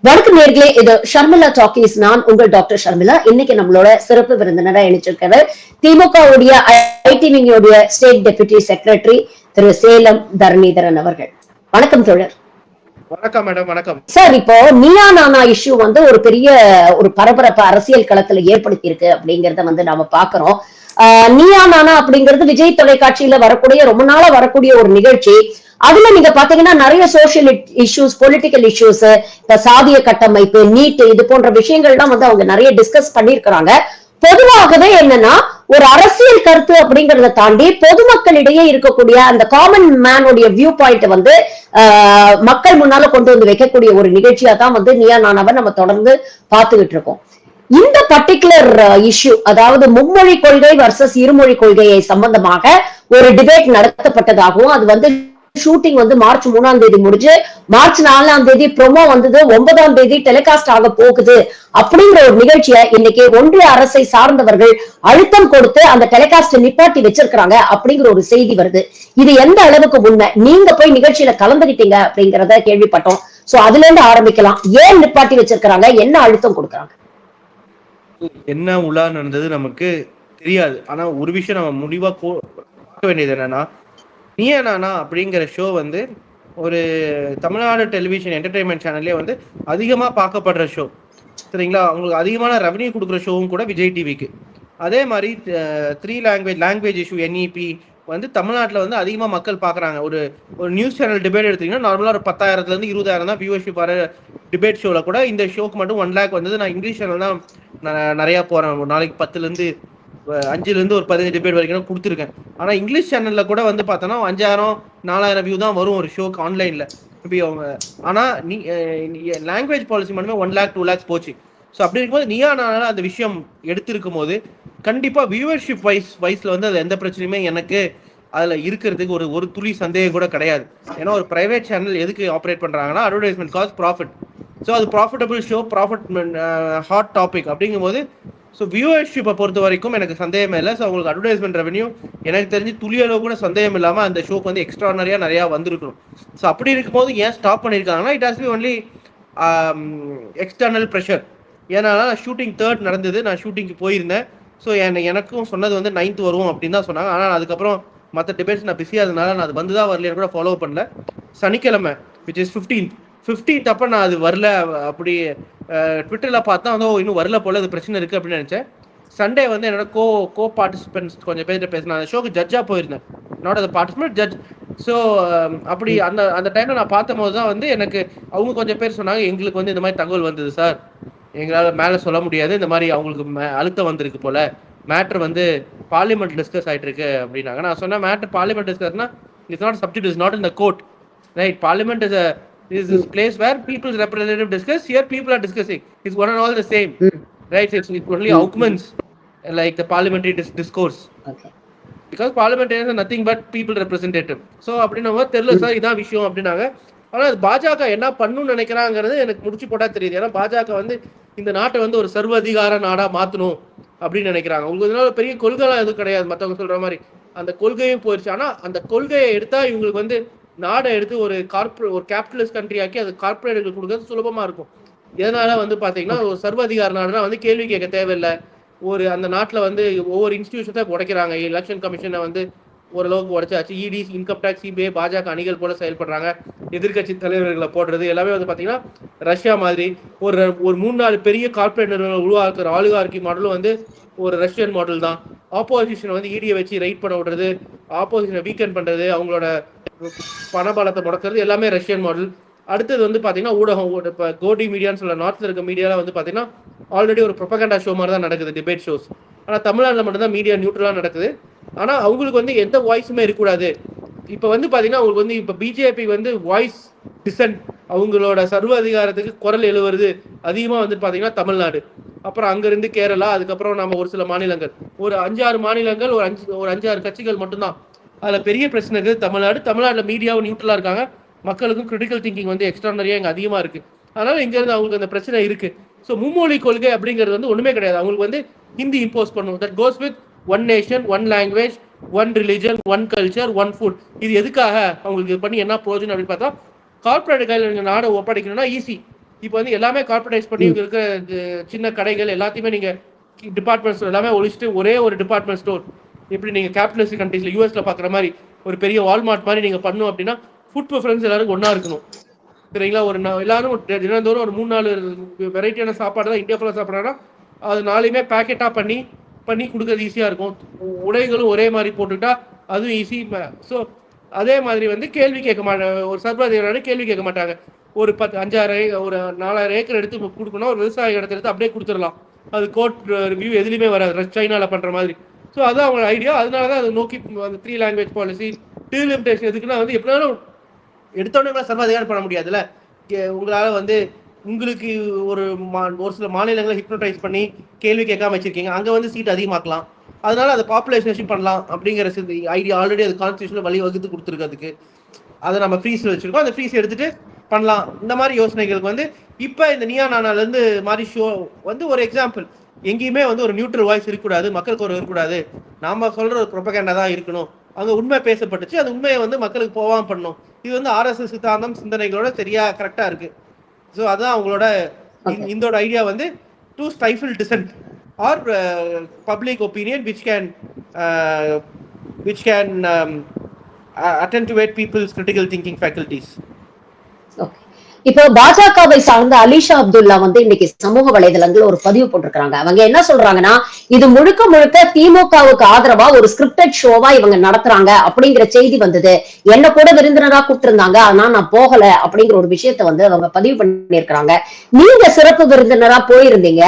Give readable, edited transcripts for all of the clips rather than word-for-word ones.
வணக்கம் நேர்களே, இது ஷர்மிளா டாக்கீஸ். நான் உங்கள் டாக்டர் ஷர்மிளா. இன்னைக்கு நம்மளோட சிறப்பு விருந்தினரா இணைச்சிருக்கிறார் திமுக உடைய ஐடி விங்குடைய ஸ்டேட் டெபுட்டி செக்ரட்டரி திரு சேலம் தரணிதரன் அவர்கள். வணக்கம் தோழர். வணக்கம் மேடம். வணக்கம் சார். இப்போ நீயா நானா இஷ்யூ ஒரு பெரிய ஒரு பரபரப்பு அரசியல் களத்துல ஏற்படுத்தி இருக்கு அப்படிங்கறத நாம பாக்குறோம். நீயா நானா அப்படிங்கிறது விஜய் தொலைக்காட்சியில வரக்கூடிய ரொம்ப நாளா வரக்கூடிய ஒரு நிகழ்ச்சி. அதுல நீங்க பாத்தீங்கன்னா நிறைய சோசியல் இஷ்யூஸ், பொலிட்டிக்கல் இஷ்யூஸ், இப்ப சாதிய கட்டமைப்பு, நீட், இது போன்ற விஷயங்கள்லாம் அவங்க நிறைய டிஸ்கஸ் பண்ணிருக்கிறாங்க. பொதுவாகவே என்னன்னா ஒரு அரசியல் கருத்து அப்படிங்கறத தாண்டி பொதுமக்களிடையே இருக்கக்கூடிய அந்த காமன் மேனுடைய வியூ பாயிண்ட் மக்கள் முன்னால கொண்டு வந்து வைக்கக்கூடிய ஒரு நிகழ்ச்சியா தான் நீயா நானாவை நம்ம தொடர்ந்து பார்த்துக்கிட்டு இருக்கோம். இந்த பர்டிகுலர் இஷ்யூ, அதாவது மும்மொழி கொள்கை வர்சஸ் இருமொழி கொள்கையை சம்பந்தமாக ஒரு டிபேட் நடத்தப்பட்டதாகவும், அது ஷூட்டிங் மார்ச் 3ஆம் தேதி முடிஞ்சு மார்ச் 4ஆம் தேதி ப்ரோமோ வந்தது, 9ஆம் தேதி டெலிகாஸ்ட் ஆக போகுது அப்படிங்கிற ஒரு நிகழ்ச்சியை இன்னைக்கு ஒன்றிய அரசை சார்ந்தவர்கள் அழுத்தம் கொடுத்து அந்த டெலிகாஸ்ட் நிப்பாட்டி வச்சிருக்காங்க அப்படிங்கிற ஒரு செய்தி வருது. இது எந்த அளவுக்கு உண்மை? நீங்க போய் நிகழ்ச்சியில கலந்துகிட்டீங்க அப்படிங்கறத கேள்விப்பட்டோம். சோ அதுல இருந்து ஆரம்பிக்கலாம். ஏன் நிப்பாட்டி வச்சிருக்காங்க? என்ன அழுத்தம் கொடுக்கறாங்க? என்ன உலா நடந்தது நமக்கு தெரியாது. ஆனா ஒரு விஷயம் நம்ம முடிவா பார்க்க வேண்டியது என்னன்னா, நீயா நானா அப்படிங்கிற ஷோ ஒரு தமிழ்நாடு டெலிவிஷன் என்டர்டைன்மெண்ட் சேனல்லே அதிகமா பார்க்கப்படுற ஷோ. சரிங்களா? அவங்களுக்கு அதிகமான ரெவன்யூ கொடுக்குற ஷோவும் கூட விஜய் டிவிக்கு. அதே மாதிரி 3 லாங்குவேஜ் இஷ்யூ NEP தமிழ்நாட்டில் அதிகமாக மக்கள் பார்க்குறாங்க. ஒரு நியூஸ் சேனல் டிபேட் எடுத்தீங்கன்னா நார்மலாக ஒரு 10,000 to 20,000 தான் வியூவர்ஷிப் வர டிபேட் ஷோவில் கூட இந்த ஷோக்கு மட்டும் 1 lakh வந்தது. நான் இங்கிலீஷ் சேனல் தான் நிறையா போகிறேன். ஒரு நாளைக்கு 10 to 5 ஒரு 15 டிபேட் வரைக்கும் கொடுத்துருக்கேன். ஆனால் இங்கிலீஷ் சேனலில் கூட பார்த்தோன்னா 5,000 4,000 வியூ தான் வரும் ஒரு ஷோக்கு ஆன்லைனில். இப்படி அவங்க ஆனால் லாங்குவேஜ் பாலிசி மட்டுமே 1 lakh 2 lakhs போச்சு. ஸோ அப்படி இருக்கும்போது நீயா நானால அந்த விஷயம் எடுத்திருக்கும் போது கண்டிப்பாக வியூவர்ஷிப் வைஸில் அது எந்த பிரச்சனையுமே எனக்கு அதில் இருக்கிறதுக்கு ஒரு துளி சந்தேகம் கூட கிடையாது. ஏன்னா ஒரு ப்ரைவேட் சேனல் எதுக்கு ஆப்ரேட் பண்ணுறாங்கன்னா அட்வர்டைஸ்மெண்ட் காஸ் ப்ராஃபிட். ஸோ அது profitable show, profit hot topic அப்படிங்கும்போது ஸோ வியூவர்ஷிப்பை பொறுத்த வரைக்கும் எனக்கு சந்தேகமே இல்லை. ஸோ அவங்களுக்கு அட்வர்டைஸ்மெண்ட் ரெவன்யூ எனக்கு தெரிஞ்சு துளியளவு கூட சந்தேகம் இல்லாமல் அந்த ஷோக்கு எக்ஸ்ட்ரானரியாக நிறையா வந்திருக்கணும். ஸோ அப்படி இருக்கும்போது ஏன் ஸ்டாப் பண்ணியிருக்காங்கன்னா it has be only external pressure. ஏன்னா ஷூட்டிங் 3rd நடந்தது, நான் ஷூட்டிங்க்கு போயிருந்தேன். ஸோ எனக்கும் சொன்னது 9th வருவோம் அப்படின்னு தான் சொன்னாங்க. ஆனால் அதுக்கப்புறம் மற்ற டிபேட்ஸ் நான் பிஸியாக இருந்தனால நான் அது தான் வரலைன்னு கூட ஃபாலோ பண்ணல. சனிக்கிழமை விச் இஸ் 15th அப்போ நான் அது வரல. அப்படி ட்விட்டரில் பார்த்தா இன்னும் வரல போல, அது பிரச்சனை இருக்குது அப்படின்னு நினச்சேன். சண்டே என்னோட கோ பார்ட்டிசிபென்ட்ஸ் கொஞ்சம் பேர்கிட்ட பேசினேன். அந்த ஷோக்கு ஜட்ஜாக போயிருந்தேன், நாட் அது பார்ட்டிசிபென்ட், ஜட்ஜ். ஸோ அப்படி அந்த டைமில் நான் பார்த்தபோது தான் எனக்கு அவங்க கொஞ்சம் பேர் சொன்னாங்க, எங்களுக்கு இந்த மாதிரி தகவல் வந்தது சார், எங்களால் மேலே சொல்ல முடியாது, இந்த மாதிரி அவங்களுக்கு அழுத்தம் வந்திருக்கு போல, மேட்ரு பார்லிமெண்ட் டிஸ்கஸ் ஆகிட்டு இருக்கு அப்படின்னாங்க. நான் சொன்னேன், மேட்ரு பார்லிமெண்ட் டிஸ்கஸ்னா it's not subject, is not in the court, right? Parliament is a place where people's representative discuss. Here people are discussing. It's one and all the same, right? It's only augments like the parliamentary discourse. Okay. Because parliamentarians are nothing but people representative. So அப்படின்னா தெரியல sir, இதான் விஷயம் அப்படின்னாங்க. ஆனால் பாஜக என்ன பண்ணணும்னு நினைக்கிறாங்கிறது எனக்கு முடிச்சு போட்டா தெரியுது. ஏன்னா பாஜக இந்த நாட்டை ஒரு சர்வதிகார நாடா மாற்றணும் அப்படின்னு நினைக்கிறாங்க. உங்களுக்கு இதனால பெரிய கொள்கைலாம் எதுவும் கிடையாது, மற்றவங்க சொல்ற மாதிரி அந்த கொள்கையும் போயிடுச்சு. ஆனால் அந்த கொள்கையை எடுத்தா இவங்களுக்கு நாடை எடுத்து ஒரு கேபிட்டலிஸ்ட் கண்ட்ரி ஆக்கி அது கார்பரேட்டுகளுக்கு கொடுக்கறது சுலபமா இருக்கும். இதனால பாத்தீங்கன்னா ஒரு சர்வதிகார நாடுனா கேள்வி கேட்க தேவையில்லை. அந்த நாட்டில் ஒவ்வொரு இன்ஸ்டிடியூஷனை உடைக்கிறாங்க. எலெக்ஷன் கமிஷனை ஓரளவுக்கு உடைச்சாச்சு. இடி, இன்கம் டேக்ஸ், CBI, பாஜக அணிகள் போல செயல்படுறாங்க. எதிர்கட்சி தலைவர்களை போடுறது எல்லாமே பாத்தீங்கன்னா ரஷ்யா மாதிரி ஒரு 3-4 பெரிய கார்பரேட் நிறுவனங்கள் உருவாக்குற ஆலிகார்கி மாடலும் ஒரு ரஷ்யன் மாடல் தான். ஆப்போசிஷனை இடியை வச்சு ரைட் பண்ண விடுறது, ஆப்போசிஷனை வீக்கெண்ட் பண்றது, அவங்களோட பணபலத்தை முடக்கிறது எல்லாமே ரஷ்யன் மாடல். அடுத்தது பாத்தீங்கன்னா ஊடகம். இப்போ கோடி மீடியான்னு சொல்ல நார்த்ல இருக்க மீடியாவில் பாத்தீங்கன்னா ஆல்ரெடி ஒரு ப்ரொபகண்டா ஷோ மாதிரி தான் நடக்குது, டிபேட் ஷோஸ். ஆனால் தமிழ்நாட்டில் மட்டும்தான் மீடியா நியூட்ரலாக நடக்குது. ஆனால் அவங்களுக்கு எந்த வாய்ஸுமே இருக்கக்கூடாது. இப்போ பாத்தீங்கன்னா அவங்களுக்கு இப்போ பிஜேபி வாய்ஸ் டிசன்ட், அவங்களோட சர்வ அதிகாரத்துக்கு குரல் எழுவுறது அதிகமாக பாத்தீங்கன்னா தமிழ்நாடு, அப்புறம் அங்கிருந்து கேரளா, அதுக்கப்புறம் நம்ம ஒரு சில மாநிலங்கள், ஒரு 5-6 மாநிலங்கள், ஒரு 5-6 கட்சிகள் மட்டும்தான். அதில் பெரிய பிரச்சனை இருக்குது தமிழ்நாட்டில் மீடியாவும் நியூட்ரலாக இருக்காங்க. மக்களுக்கும் கிரிட்டிக்கல் திங்கிங் எக்ஸ்ட்ரானரியாக இங்கே அதிகமாக இருக்குது. அதனால் இங்கேருந்து அவங்களுக்கு அந்த பிரச்சனை இருக்குது. ஸோ மும்மொழி கொள்கை அப்படிங்கிறது ஒன்றுமே கிடையாது. அவங்களுக்கு ஹிந்தி இம்போஸ் பண்ணும். That goes with 1 nation 1 language 1 religion 1 culture 1 food. இது எதுக்காக அவங்களுக்கு பண்ணி என்ன பிரயோஜனம் அப்படின்னு பார்த்தா, கார்பரேட் கையில் நாடை ஒப்படைக்கணும்னா ஈஸி. இப்போ வந்து எல்லாமே கார்பரேட்டைஸ் பண்ணி இங்க இருக்க சின்ன கடைகள் எல்லாத்தையுமே நீங்க டிபார்ட்மெண்ட் ஸ்டோர் எல்லாமே ஒழிச்சிட்டு ஒரே ஒரு டிபார்ட்மெண்ட் ஸ்டோர் எப்படி நீங்க கேபிட்டலிஸ்ட் கண்ட்ரீஸ்ல யூஎஸ்ல பாக்குற மாதிரி ஒரு பெரிய வால்மார்ட் மாதிரி நீங்க பண்ணும் அப்படின்னா ஃபுட் ப்ரிஃபரன்ஸ் எல்லாரும் ஒன்னா இருக்கணும். சரிங்களா? எல்லாரும் தினந்தோறும் ஒரு 3-4 வெரைட்டியான சாப்பாடு தான் இந்தியா ஃபுல்லாக சாப்பிட்றாங்கன்னா அது நாளையுமே பேக்கெட்டாக பண்ணி கொடுக்கறது ஈஸியாக இருக்கும். உடைகளும் ஒரே மாதிரி போட்டுக்கிட்டா அதுவும் ஈஸி. ஸோ அதே மாதிரி வந்து கேள்வி கேட்க மாட்டாங்க. ஒரு சர்வதேவனால கேள்வி கேட்க மாட்டாங்க. ஒரு 5-6 ஒரு 4000 ஏக்கர் எடுத்து கொடுக்கணும், ஒரு விவசாய இடத்த எடுத்து அப்படியே கொடுத்துடலாம். அது கோர்ட் ரிவ்யூ எதுலையுமே வராது, சைனாவில் பண்ணுற மாதிரி. ஸோ அதுதான் அவங்க ஐடியா. அதனால தான் அதை நோக்கி அந்த 3 லாங்குவேஜ் பாலிசி டீலிமிட்டேஷன் எதுக்குன்னா வந்து எப்படினாலும் எடுத்தோடனே சர்வாதிகாரம் பண்ண முடியாதுல்ல. உங்களால் வந்து உங்களுக்கு ஒரு சில மாநிலங்களை ஹிப்னோடைஸ் பண்ணி கேள்வி கேட்காம வச்சிருக்கீங்க, அங்கே வந்து சீட் அதிகமாக்கலாம். அதனால அதை பாப்புலேஷன் பண்ணலாம் அப்படிங்கிற ஐடியா ஆல்ரெடி அது கான்ஸ்டியூஷனில் வழி வகுத்து கொடுத்துருக்கிறதுக்கு அதை நம்ம ஃப்ரீஸில் வச்சுருக்கோம். அந்த ஃப்ரீஸ் எடுத்துகிட்டு பண்ணலாம். இந்த மாதிரி யோசனைகளுக்கு வந்து இப்போ இந்த நியா நானாலேருந்து மாதிரி ஷோ வந்து ஒரு எக்ஸாம்பிள். எங்கேயுமே வந்து ஒரு நியூட்ரல் வாய்ஸ் இருக்கக்கூடாது, மக்களுக்கு ஒரு இருக்கக்கூடாது, நாம சொல்கிற ஒரு ப்ரொபகேண்டா தான் இருக்கணும். அங்கே உண்மை பேசப்பட்டுச்சு, அந்த உண்மையை வந்து மக்களுக்கு போகாமல் பண்ணணும். இது வந்து ஆர்எஸ்எஸ் சித்தாந்தம் சிந்தனைகளோட சரியா கரெக்டாக இருக்குது. ஸோ அதுதான் அவங்களோட இதோட ஐடியா வந்து to stifle dissent or public opinion which can attenuate people's critical thinking faculties. Okay. இப்போ பாஜகவை சார்ந்த அலிஷா அப்துல்லா வந்து இன்னைக்கு சமூக வலைதளங்கள் ஒரு பதிவு போட்டிருக்காங்க. அவங்க என்ன சொல்றாங்கன்னா, இது முழுக்க முழுக்க திமுகவுக்கு ஆதரவா ஒரு ஸ்கிரிப்டட் ஷோவா இவங்க நடத்துறாங்க அப்படிங்கிற செய்தி வந்தது. என்ன கூட விருந்தினரா கூப்பிட்டிருந்தாங்க, ஆனா நான் போகல அப்படிங்கிற ஒரு விஷயத்த வந்து அவங்க பதிவு பண்ணிருக்காங்க. நீங்க சிறப்பு விருந்தினரா போயிருந்தீங்க,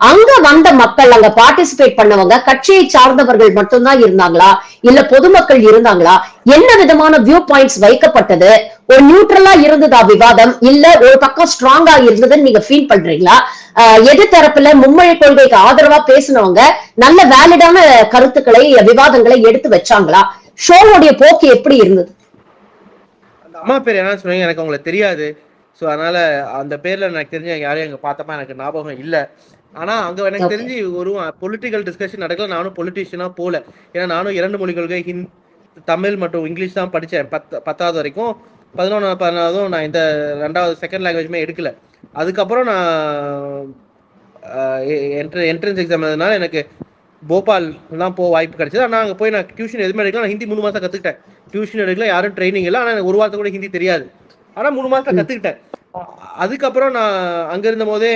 அங்க வந்த மக்கள், அங்க பார்ட்டிசிபேட் பண்ணவங்க கட்சியை சார்ந்தவர்கள் மட்டும்தான் இருந்தாங்களா, இல்ல பொதுமக்கள் இருந்தாங்களா, என்ன விதமான வியூ பாயிண்ட்ஸ் வைக்கப்பட்டது, ஒரு நியூட்ரலா இருந்ததா விவாதம், இல்ல ஒரு பக்கம் ஸ்ட்ராங்கா இருந்ததுன்னு நீங்க ஃபீல் பண்றீங்களா? எது தரப்புல மும்மொழி கொள்கைக்கு ஆதரவா பேசினவங்க நல்ல வேலிடான கருத்துக்களை விவாதங்களை எடுத்து வச்சாங்களா? ஷோவுடைய போக்கு எப்படி இருந்தது? அந்த அம்மா பேர் என்ன சொன்னீங்க எனக்கு அவங்களுக்கு தெரியாது. ஸோ அதனால அந்த பேர்ல எனக்கு தெரிஞ்ச யாரையும் அங்கே பார்த்தப்ப எனக்கு ஞாபகம் இல்லை. ஆனா அங்க எனக்கு தெரிஞ்சு ஒரு பொலிட்டிக்கல் டிஸ்கஷன் நடக்கல. நானும் பொலிட்டிஷியனா போல. ஏன்னா நானும் 2 மொழி கொள்கை தமிழ் மற்றும் இங்கிலீஷ் தான் படித்தேன் 10வது வரைக்கும். 11வது 12வதும் நான் இந்த 2வது செகண்ட் லாங்குவேஜுமே எடுக்கல. அதுக்கப்புறம் நான் என்ட்ரன்ஸ் எக்ஸாம் எழுதுனால எனக்கு போபால் தான் வாய்ப்பு கிடைச்சது. ஆனால் அங்கே போய் நான் டியூஷன் எதுவுமே எடுக்கலாம். நான் ஹிந்தி 3 மாதம் கற்றுக்கிட்டேன். டியூஷன் எடுக்கல, யாரும் ட்ரைனிங் இல்லை. ஆனால் எனக்கு ஒரு வாரத்தை கூட ஹிந்தி தெரியாது. ஆனால் 3 மாதத்தில் கற்றுக்கிட்டேன். அதுக்கப்புறம் நான் அங்கே இருந்த போதே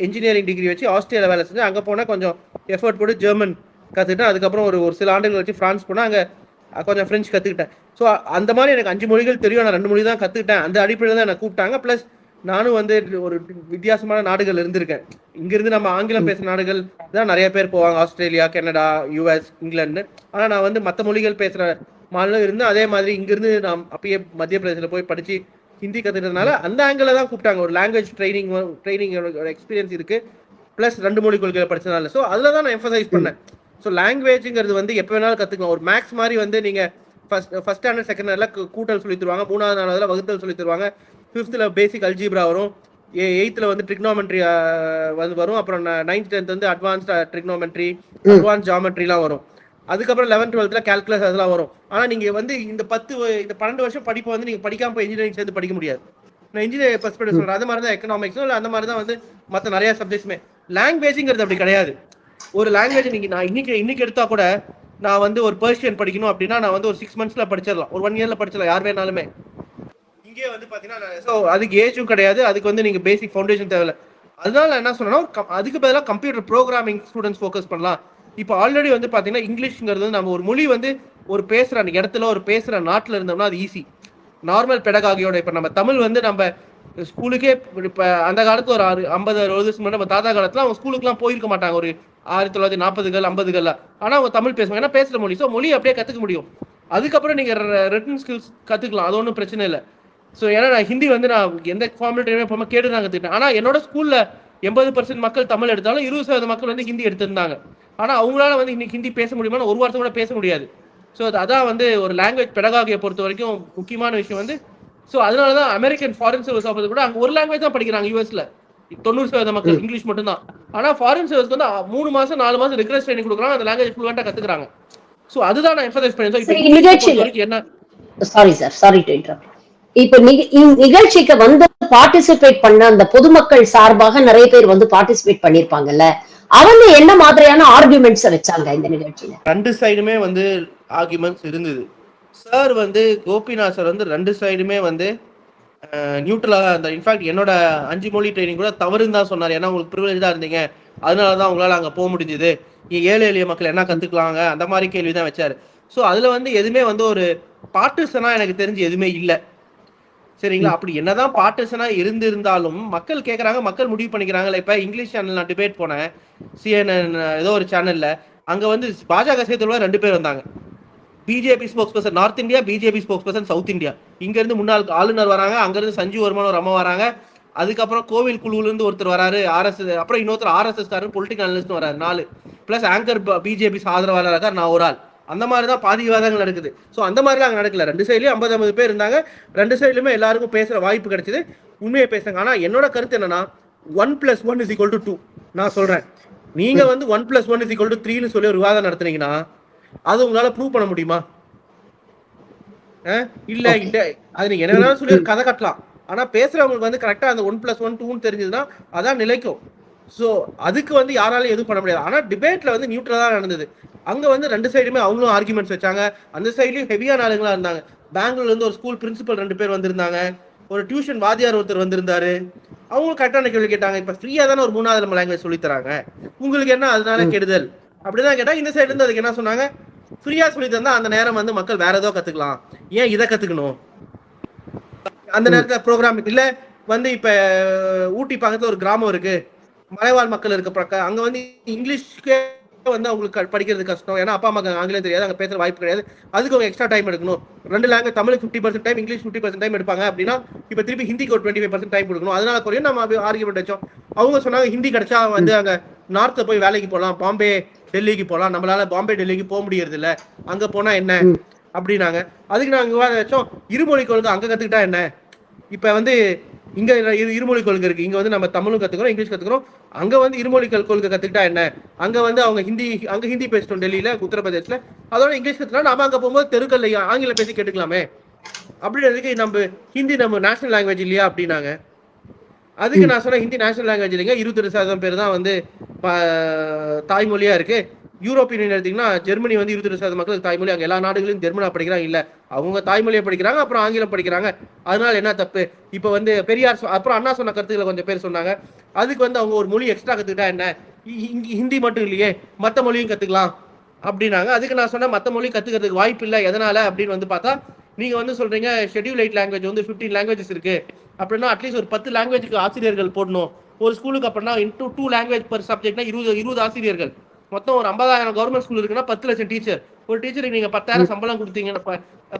இன்ஜினியரிங் டிகிரி வச்சு ஆஸ்திரேலியா வேலை செஞ்சேன். அங்கே போனால் கொஞ்சம் எஃபர்ட் போட்டு ஜெர்மன் கற்றுக்கிட்டேன். அதுக்கப்புறம் ஒரு சில ஆண்டுகள் வச்சு ஃப்ரான்ஸ் போனால் அங்கே கொஞ்சம் ஃப்ரெஞ்சு கற்றுக்கிட்டேன். ஸோ அந்த மாதிரி எனக்கு 5 மொழிகள் தெரியும். நான் 2 மொழி தான் கற்றுக்கிட்டேன். அந்த அடிப்படையில் தான் என்னை கூப்பிட்டாங்க. ப்ளஸ் நானும் வந்து ஒரு வித்தியாசமான நாடுகள் இருந்திருக்கேன். இங்கிருந்து நம்ம ஆங்கிலம் பேசுகிற நாடுகள் தான் நிறைய பேர் போவாங்க, ஆஸ்திரேலியா, கனடா, யூஎஸ், இங்கிலாந்து. ஆனால் நான் வந்து மற்ற மொழிகள் பேசுகிற மாநிலம் இருந்தேன். அதே மாதிரி இங்கிருந்து நான் அப்பயே மத்திய பிரதேசத்தில் போய் படித்து ஹிந்தி கற்றுக்கிறதுனால அந்த ஆங்கிளில் தான் கூப்பிட்டாங்க. ஒரு லாங்குவேஜ் ட்ரைனிங் எக்ஸ்பீரியன்ஸ் இருக்குது, ப்ளஸ் 2 மொழி கொள்கையை படித்ததுனால. ஸோ அதில் தான் நான் எம்ஃபசைஸ் பண்ணேன். ஸோ லாங்குவேஜுங்கிறது வந்து எப்போ வேணாலும் கற்றுக்கலாம். ஒரு மேக்ஸ் மாதிரி வந்து நீங்கள் ஃபஸ்ட் ஸ்டாண்டர்ட் செகண்ட் ஸ்டாண்டர்டில் கூட்டல் சொல்லி தருவாங்க, 3வது 4வதுல வகுத்தல் சொல்லி தருவாங்க, 5th பேசிக் அல்ஜீப்ரா வரும், 8th வந்து ட்ரிக்னோமெட்ரி வந்து வரும், அப்புறம் 9th 10th வந்து அட்வான்ஸ்ட் ட்ரிக்னோமெட்ரி, அட்வான்ஸ் ஜாமெட்ரிலாம் வரும். அதுக்கப்புறம் 11th 12th கேல்குலஸ் அதெல்லாம் வரும். ஆனால் நீங்கள் வந்து இந்த 12 வருஷம் படிப்பை வந்து நீங்கள் படிக்காமல் போய் இன்ஜினியரிங் சேர்ந்து படிக்க முடியாது. நான் இன்ஜினியரிங் பெர்ஸ்பெக்டிவ் சொல்கிறேன். அது மாதிரி தான் எக்கனாமிக்ஸும் இல்லை, அந்த மாதிரி தான் வந்து மற்ற நிறையா சப்ஜெக்ட்ஸுமே. லாங்குவேஜுங்கிறது அப்படி கிடையாது. ஒரு லாங்குவேஜ் நீங்கள் நான் இன்னைக்கு எடுத்தா கூட நான் வந்து ஒரு பெர்ஷியன் படிக்கணும் அப்படின்னா நான் வந்து ஒரு 6 months படிச்சிடலாம், ஒரு 1 year படிச்சிடலாம், யார் வேணாலுமே. இங்கே வந்து பார்த்தீங்கன்னா ஸோ அதுக்கு ஏஜும் கிடையாது, அதுக்கு வந்து நீங்கள் பேசிக் ஃபவுண்டேஷன் தேவையில்லை. அதனால என்ன சொன்னா அதுக்கு பதிலாக கம்ப்யூட்டர் ப்ரோக்ராமிங் ஸ்டூடெண்ட்ஸ் ஃபோக்கஸ் பண்ணலாம். இப்போ ஆல்ரெடி வந்து பார்த்தீங்கன்னா இங்கிலீஷ்ங்கிறது வந்து நம்ம ஒரு மொழி வந்து ஒரு பேசுகிற இடத்துல ஒரு பேசுகிற நாட்டில் இருந்தோம்னா அது ஈஸி. நார்மல் பெடகாகியோட இப்போ நம்ம தமிழ் வந்து நம்ம ஸ்கூலுக்கே இப்போ அந்த காலத்தில் ஒரு 50-60 வருஷம் முன்னாடி நம்ம தாத்தா காலத்தில் அவங்க ஸ்கூலுக்குலாம் போயிருக்க மாட்டாங்க, ஒரு 1940கள் 50களில். ஆனால் அவங்க தமிழ் பேசுவாங்க, ஏன்னா பேசுகிற மொழி. ஸோ மொழி அப்படியே கற்றுக்க முடியும். அதுக்கப்புறம் நீங்கள் ரிட்டன் ஸ்கில்ஸ் கற்றுக்கலாம், அது ஒன்றும் பிரச்சனை இல்லை. ஸோ ஏன்னா நான் ஹிந்தி வந்து நான் எந்த ஃபார்முலேட்டருமே இப்போ கேட்டு தான் கற்றுக்கிட்டேன். ஆனால் என்னோட ஸ்கூலில் 80% மக்கள் தமிழ் எடுத்தாலும் 20% மக்கள் வந்து ஹிந்தி எடுத்திருந்தாங்க. ஆனால் அவங்களால வந்து இன்னைக்கு ஹிந்தி பேச முடியுமா, ஒரு வார்த்தை கூட பேச முடியாது. ஸோ அதான் வந்து ஒரு லாங்குவேஜ் பெடகாகியை பொறுத்த வரைக்கும் முக்கியமான விஷயம் வந்து. ஸோ அதனால தான் அமெரிக்கன் ஃபாரின் சர்வீஸ் ஆஃபீஸர் கூட அங்கே ஒரு லாங்குவேஜ் தான் படிக்கிறாங்க. யூஎஸ்ல 90% மக்கள் இங்கிலீஷ் மட்டும்தான். ஆனால் ஃபாரின் சர்வீஸ்க்கு வந்து 3 மாதம் 4 மாதம் ரிக்ரெஸ் ட்ரைனிங் கொடுக்குறாங்க, அந்த லாங்குவேஜ் ஃப்ளூவெண்டா கற்றுக்குறாங்க. ஸோ அதுதான் நான் எம்ஃபசைஸ் பண்ணேன். Sorry to interrupt. இப்போ நிகழ்ச்சிக்கு வந்ததுக்கு பார்ட்டிசிபேட் பண்ண அந்த பொதுமக்கள் சார்பாக நிறைய பேர் வந்து பார்ட்டிசிபேட் பண்ணிருப்பாங்கல்ல, அவங்க என்ன மாதிரியான ஆர்குமெண்ட்ஸ் வச்சாங்க இந்த நிகழ்ச்சியில? ரெண்டு சைடுமே வந்து ஆர்குமெண்ட்ஸ் இருந்தது. சார் வந்து கோபிநாத் சார் வந்து ரெண்டு சைடுமே வந்து நியூட்ரலா தான் இருந்தார். இன்ஃபேக்ட் என்னோட 5 மொழி ட்ரைனிங் கூட தவறுன்னு தான் சொன்னார். ஏன்னா உங்களுக்கு ப்ரிவிலேஜா இருந்தீங்க, அதனால தான் உங்களால் அங்கே போக முடிஞ்சுது, ஏழை எளிய மக்கள் என்ன கத்துக்கலாங்க அந்த மாதிரி கேள்வி தான் வச்சாரு. ஸோ அதுல வந்து எதுவுமே வந்து ஒரு பார்ட்டிசனா எனக்கு தெரிஞ்சு எதுவுமே இல்லை. சரிங்களா? அப்படி என்னதான் பார்ட்டிசனா இருந்திருந்தாலும் மக்கள் கேட்கறாங்க, மக்கள் முடிவு பண்ணிக்கிறாங்கல்ல. இப்ப இங்கிலீஷ் சேனல் நான் டிபேட் போனேன், CNN ஏதோ ஒரு சேனல்ல. அங்க வந்து பாஜக சேர்த்துல 2 பேர் வந்தாங்க. BJP spokes person north India, BJP spokes person south India. இங்க இருந்து முன்னாள் ஆளுநர் வராங்க, அங்க இருந்து சஞ்சீவ் வர்மன் ஒரு அம்மா வராங்க, அதுக்கப்புறம் கோவில் குழுல இருந்து ஒருத்தர் வராரு, RSS, அப்புறம் இன்னொருத்தர் RSS காரர் பொலிட்டிக்கல் அனலிஸ்ட் வராரு, 4 பிளஸ் ஆங்கர் பிஜேபி ஆதரவாளர் இருக்கார், நான் ஒரு ஆள். அந்த மாதிரி தான் பாதி விவாதங்கள் நடக்குது. ஸோ அந்த மாதிரிலாம் அங்கே நடக்கல. 2 சைட்லையும் 50 பேர் இருந்தாங்க. 2 சைட்லையுமே எல்லாருக்கும் பேசுற வாய்ப்பு கிடைச்சது. உண்மையை பேசுங்க. ஆனா என்னோட கருத்து என்னன்னா 1+1 = 2. நான் சொல்றேன், நீங்க வந்து 1+1 = 3ன்னு சொல்லி ஒரு விவாதம் நடத்துனீங்கன்னா அது உங்களால ப்ரூவ் பண்ண முடியுமா? இல்ல இல்ல, அது நீங்க என்ன சொல்லி ஒரு கதை கட்டலாம். ஆனா பேசுறவங்களுக்கு வந்து கரெக்டா அந்த 1+1 2ன்னு தெரிஞ்சதுன்னா அதான் நிலைக்கும். ஸோ அதுக்கு வந்து யாராலும் எதுவும் பண்ண முடியாது. ஆனா டிபேட்ல வந்து நியூட்ரலா தான் நடந்தது. அங்க வந்து 2 சைடுமே அவங்களும் ஆர்குமெண்ட்ஸ் வச்சாங்க. அந்த சைட்லயும் ஹெவியான ஆளுங்களா இருந்தாங்க. பெங்களூர்ல இருந்து ஒரு ஸ்கூல் பிரின்சிபல் 2 பேர் வந்திருந்தாங்க, ஒரு டியூஷன் வாத்தியார் ஒருத்தர் வந்திருந்தாரு. அவங்களும் கரெக்டான கேள்வி கேட்டாங்க. இப்ப ஃப்ரீயா தானே ஒரு 3வது லாங்குவேஜ் சொல்லி தராங்க, உங்களுக்கு என்ன அதனால கெடுதல் அப்படிதான் கேட்டா, இந்த சைடு இருந்து அதுக்கு என்ன சொன்னாங்க, ஃப்ரீயா சொல்லி தந்தா அந்த நேரம் வந்து மக்கள் வேற ஏதோ கத்துக்கலாம், ஏன் இதை கத்துக்கணும்? அந்த நேரத்துல ப்ரோக்ராம் இல்ல வந்து இப்ப ஊட்டி பக்கத்துல ஒரு கிராமம் இருக்கு, மலைவாழ் மக்கள் இருக்க, அங்க வந்து இங்கிலீஷ்க்கே வந்து அவங்களுக்கு படிக்கிறது கஷ்டம், ஏன்னா அப்பா அம்மாக்கு ஆங்கிலம் தெரியாது, அங்க பேசுற வாய்ப்பு கிடையாது, அதுக்கு அவங்க எக்ஸ்ட்ரா டைம் எடுக்கணும். 2 லாங்குவேஜ், தமிழுக்கு 50% டைம், இங்கிலீஷ் 50% டைம் எடுப்பாங்க அப்படின்னா இப்ப திருப்பி ஹிந்திக்கு ஒரு 25% டைம் கொடுக்கணும், அதனால குறையும். நம்ம ஆர்கியூமெண்ட் வச்சோம். அவங்க சொன்னாங்க ஹிந்தி கிடைச்சா வந்து அங்க நார்த்ல போய் வேலைக்கு போகலாம், பாம்பே டெல்லிக்கு போகலாம், நம்மளால பாம்பே டெல்லிக்கு போக முடியறது இல்ல, அங்க போனா என்ன அப்படின்னாங்க. அதுக்கு நாங்க விவாதம் வச்சோம், இருமொழி கொள்கை அங்க கத்துக்கிட்டா என்ன? இப்ப வந்து இங்க இருமொழி கொள்கை இருக்கு, இங்க வந்து நம்ம தமிழும் கத்துக்கிறோம், இங்கிலீஷ் கத்துக்கிறோம், அங்க வந்து இருமொழி கொள்கை கத்துக்கிட்டா என்ன? அங்க வந்து அவங்க அங்க ஹிந்தி பேசிட்டோம் டெல்லியில, உத்தரப்பிரதேஷ்ல, அதோட இங்கிலீஷ் கத்துனா நாம அங்க போகும்போது தெருக்கல்ல ஆங்கிலம் பேசி கேட்டுக்கலாமே, அப்படின்றதுக்கு நம்ம ஹிந்தி நம்ம நேஷனல் லாங்குவேஜ் இல்லையா அப்படின்னாங்க. அதுக்கு நான் சொன்னேன், ஹிந்தி நேஷனல் லாங்குவேஜ் இல்லைங்க, 22% பேர் தான் வந்து தாய்மொழியா இருக்கு. யூரோப்பியன் யூனியன் எடுத்தீங்கன்னா ஜெர்மனி வந்து 22% மக்களுக்கு தாய்மொழி, அங்க எல்லா நாடுகளிலும் ஜெர்மனா படிக்கிறாங்க, இல்ல அவங்க தாய்மொழியை படிக்கிறாங்க, அப்புறம் ஆங்கிலம் படிக்கிறாங்க, அதனால என்ன தப்பு? இப்ப வந்து பெரியார் அப்புறம் அண்ணா சொன்ன கருத்துக்களை கொஞ்சம் பேர் சொன்னாங்க. அதுக்கு வந்து அவங்க ஒரு மொழி எக்ஸ்ட்ரா கத்துக்கிட்டா என்ன, ஹிந்தி மட்டும் இல்லையே மத்த மொழியும் கத்துக்கலாம் அப்படின்னாங்க. அதுக்கு நான் சொன்னேன், மத்த மொழி கத்துக்கிறதுக்கு வாய்ப்பு இல்லை, எதனால அப்படின்னு வந்து பார்த்தா, நீங்க வந்து சொல்றீங்க ஷெட்யூல் 8 லாங்குவேஜ் வந்து 15 லாங்குவேஜஸ் இருக்கு அப்படின்னா, அட்லீஸ்ட் ஒரு 10 லாங்குவேஜுக்கு ஆசிரியர்கள் போடணும் ஒரு ஸ்கூலுக்கு. அப்படின்னா இன்டூ 2 லாங்குவேஜ் பர் சப்ஜெக்ட்னா 20 ஆசிரியர்கள், மொத்தம் ஒரு 50,000 கவர்மெண்ட் ஸ்கூல் இருக்குன்னா 10 லட்சம் டீச்சர். ஒரு டீச்சருக்கு நீங்க 10,000 சம்பளம் கொடுத்தீங்கன்னா,